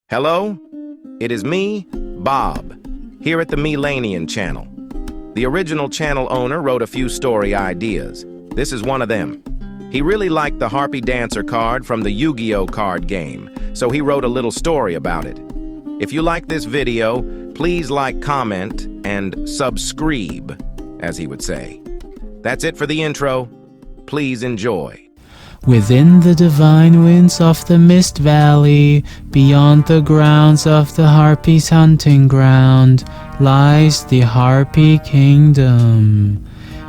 Hello? It is me, Bob, here at the Melanian channel. The original channel owner wrote a few story ideas. This is one of them. He really liked the Harpie Dancer card from the Yu-Gi-Oh card game, so he wrote a little story about it. If you like this video, please like, comment, and subscribe, as he would say. That's it for the intro. Please enjoy. Within the divine winds of the Mist Valley, beyond the grounds of the Harpie's hunting ground, lies the Harpie Kingdom.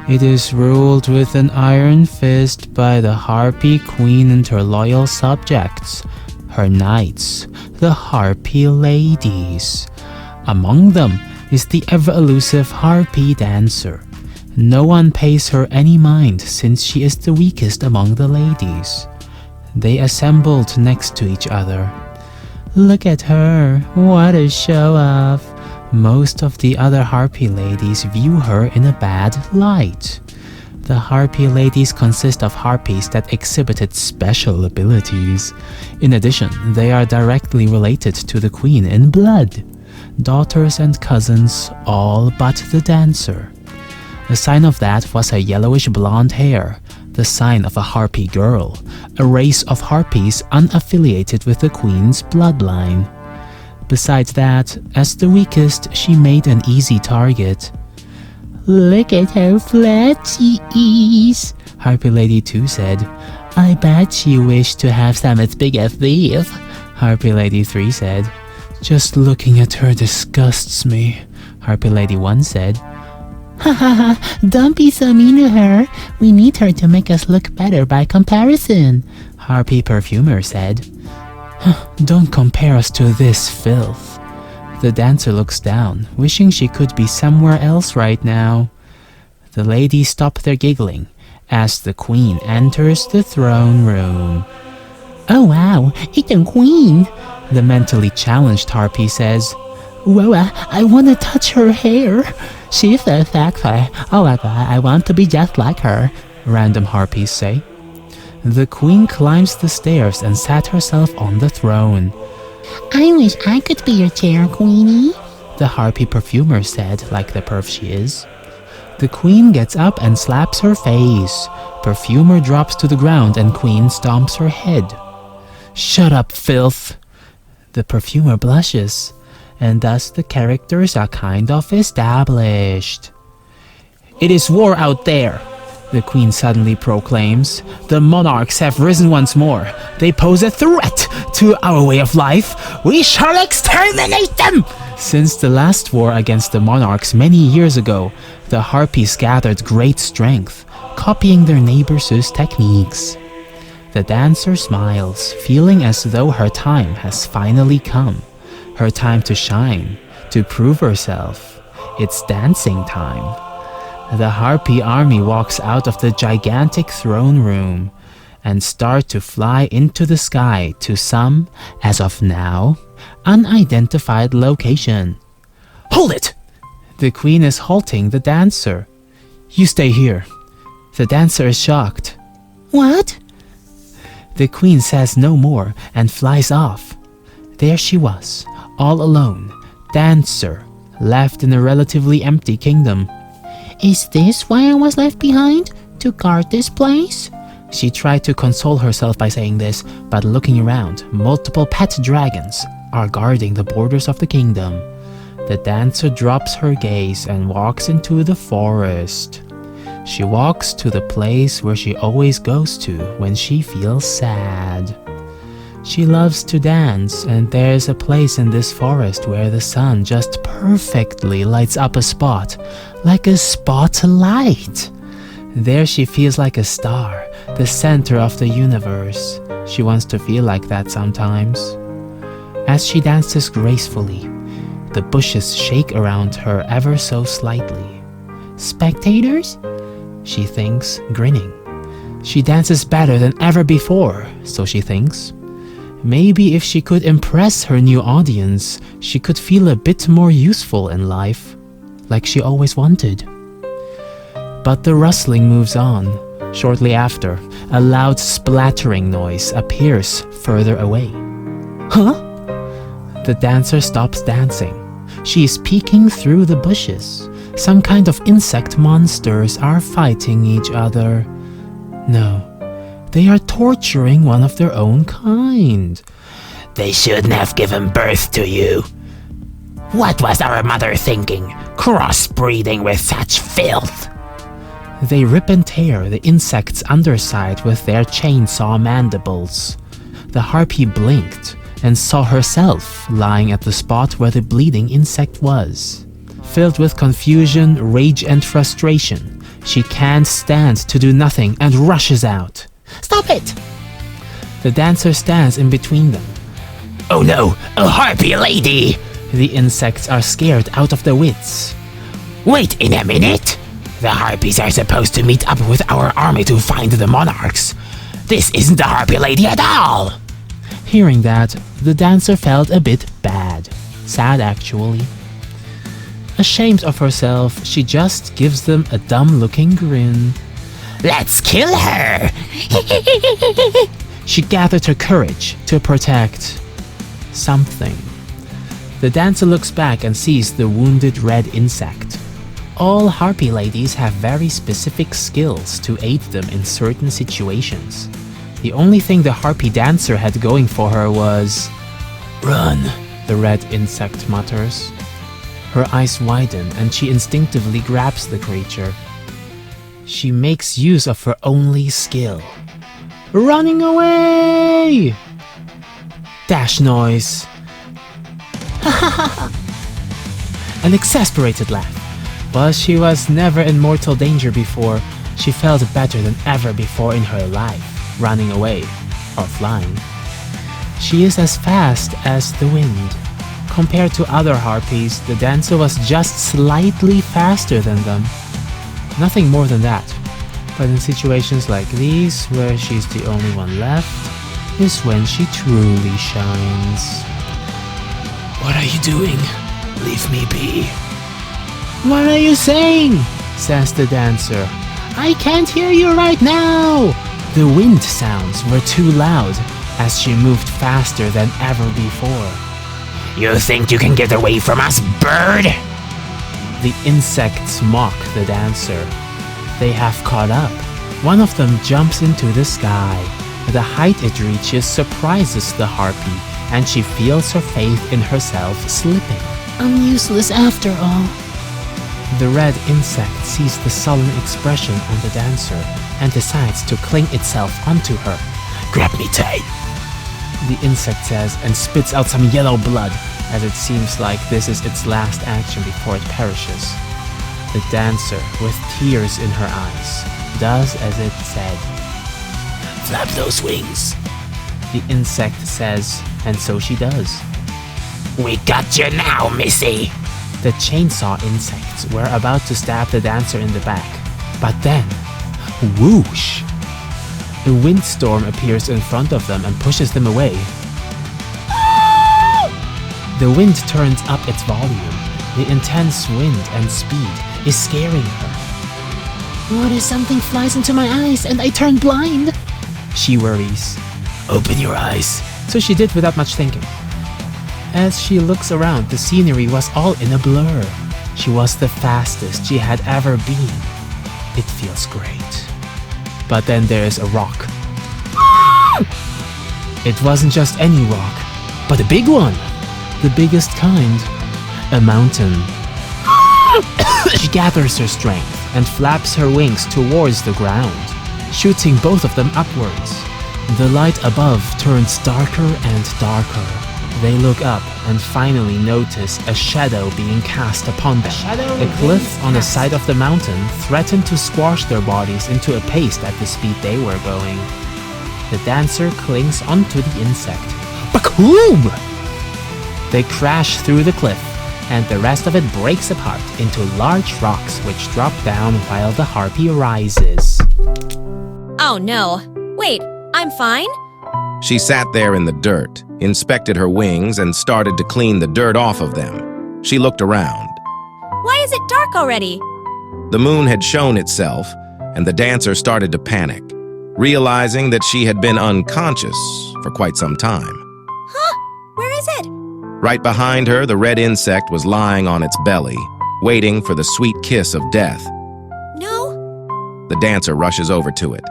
It is ruled with an iron fist by the Harpie Queen and her loyal subjects, her knights, the Harpie Ladies. Among them is the ever-elusive Harpie Dancer. No one pays her any mind since she is the weakest among the ladies. They assembled next to each other. Look at her, what a show-off. Most of the other Harpie ladies view her in a bad light. The Harpie ladies consist of Harpies that exhibited special abilities. In addition, they are directly related to the queen in blood. Daughters and cousins, all but the dancer. The sign of that was her yellowish blonde hair, the sign of a Harpie girl, a race of Harpies unaffiliated with the queen's bloodline. Besides that, as the weakest, she made an easy target. Look at how flat she is, Harpie Lady 2 said. I bet she wished to have some as big as these, Harpie Lady 3 said. Just looking at her disgusts me, Harpie Lady 1 said. Ha ha ha, don't be so mean to her. We need her to make us look better by comparison, Harpie Perfumer said. Don't compare us to this filth. The dancer looks down, wishing she could be somewhere else right now. The ladies stop their giggling as the queen enters the throne room. Oh wow, it's a queen, the mentally challenged Harpie says. Whoa, I want to touch her hair. She's so sexy. Oh my god, I want to be just like her, random Harpies say. The queen climbs the stairs and sat herself on the throne. I wish I could be your chair, Queenie, the Harpie Perfumer said, like the perf she is. The queen gets up and slaps her face. Perfumer drops to the ground and queen stomps her head. Shut up, filth. The perfumer blushes. And thus the characters are kind of established. It is war out there, the queen suddenly proclaims. The monarchs have risen once more. They pose a threat to our way of life. We shall exterminate them! Since the last war against the monarchs many years ago, the Harpies gathered great strength, copying their neighbors' techniques. The dancer smiles, feeling as though her time has finally come. Her time to shine, to prove herself. It's dancing time. The Harpie army walks out of the gigantic throne room and start to fly into the sky to some, as of now, unidentified location. Hold it! The queen is halting the dancer. You stay here. The dancer is shocked. What? The queen says no more and flies off. There she was, all alone, dancer, left in a relatively empty kingdom. Is this why I was left behind? To guard this place? She tried to console herself by saying this, but looking around, multiple pet dragons are guarding the borders of the kingdom. The dancer drops her gaze and walks into the forest. She walks to the place where she always goes to when she feels sad. She loves to dance, and there's a place in this forest where the sun just perfectly lights up a spot, like a spotlight. There she feels like a star, the center of the universe. She wants to feel like that sometimes. As she dances gracefully, the bushes shake around her ever so slightly. Spectators? She thinks, grinning. She dances better than ever before, so she thinks. Maybe if she could impress her new audience, she could feel a bit more useful in life, like she always wanted. But the rustling moves on. Shortly after, a loud splattering noise appears further away. Huh? The dancer stops dancing. She is peeking through the bushes. Some kind of insect monsters are fighting each other. No, they are torturing one of their own kind. They shouldn't have given birth to you. What was our mother thinking, crossbreeding with such filth? They rip and tear the insect's underside with their chainsaw mandibles. The harpy blinked and saw herself lying at the spot where the bleeding insect was. Filled with confusion, rage, and frustration, she can't stand to do nothing and rushes out. Stop it! The dancer stands in between them. Oh no, a harpy lady! The insects are scared out of their wits. Wait a minute! The harpies are supposed to meet up with our army to find the monarchs. This isn't the harpy lady at all! Hearing that, the dancer felt a bit bad. Sad, actually. Ashamed of herself, she just gives them a dumb-looking grin. Let's kill her! She gathered her courage to protect something. The dancer looks back and sees the wounded red insect. All harpy ladies have very specific skills to aid them in certain situations. The only thing the harpy dancer had going for her was... "Run," the red insect mutters. Her eyes widen and she instinctively grabs the creature. She makes use of her only skill. Running away! Dash noise. An exasperated laugh. But she was never in mortal danger before. She felt better than ever before in her life, running away, or flying. She is as fast as the wind. Compared to other harpies, the dancer was just slightly faster than them. Nothing more than that. But in situations like these, where she's the only one left, is when she truly shines. What are you doing? Leave me be. "What are you saying?" says the dancer. "I can't hear you right now." The wind sounds were too loud as she moved faster than ever before. You think you can get away from us, bird? The insects mock the dancer. They have caught up. One of them jumps into the sky. The height it reaches surprises the harpy, and she feels her faith in herself slipping. "I'm useless after all." The red insect sees the sullen expression on the dancer and decides to cling itself onto her. Grab me tight. The insect says and spits out some yellow blood, as it seems like this is its last action before it perishes. The dancer, with tears in her eyes, does as it said. Flap those wings. The insect says, and so she does. We got you now, missy. The chainsaw insects were about to stab the dancer in the back, but then, whoosh! A windstorm appears in front of them and pushes them away. The wind turns up its volume. The intense wind and speed is scaring her. "What if something flies into my eyes and I turn blind?" she worries. Open your eyes. So she did without much thinking. As she looks around, the scenery was all in a blur. She was the fastest she had ever been. It feels great. But then there's a rock. It wasn't just any rock, but a big one. The biggest kind. A mountain. She gathers her strength and flaps her wings towards the ground, shooting both of them upwards. The light above turns darker and darker. They look up and finally notice a shadow being cast upon them. A cliff on the side of the mountain threatened to squash their bodies into a paste at the speed they were going. The dancer clings onto the insect. Bakoom! They crash through the cliff, and the rest of it breaks apart into large rocks which drop down while the harpy rises. Oh no. Wait, I'm fine? She sat there in the dirt, inspected her wings, and started to clean the dirt off of them. She looked around. Why is it dark already? The moon had shown itself, and the dancer started to panic, realizing that she had been unconscious for quite some time. Huh? Where is it? Right behind her, the red insect was lying on its belly, waiting for the sweet kiss of death. No? The dancer rushes over to it.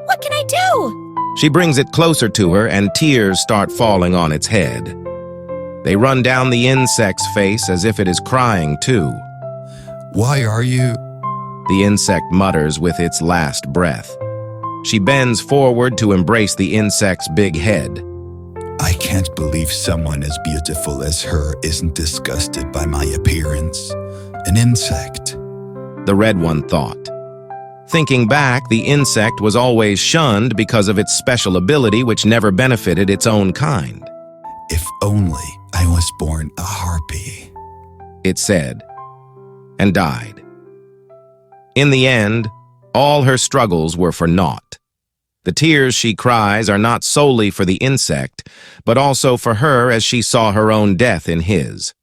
What can I do? She brings it closer to her, and tears start falling on its head. They run down the insect's face as if it is crying too. Why are you? The insect mutters with its last breath. She bends forward to embrace the insect's big head. I can't believe someone as beautiful as her isn't disgusted by my appearance. An insect. The red one thought. Thinking back, the insect was always shunned because of its special ability which never benefited its own kind. If only I was born a harpy. It said, and died. In the end, all her struggles were for naught. The tears she cries are not solely for the insect, but also for her as she saw her own death in his.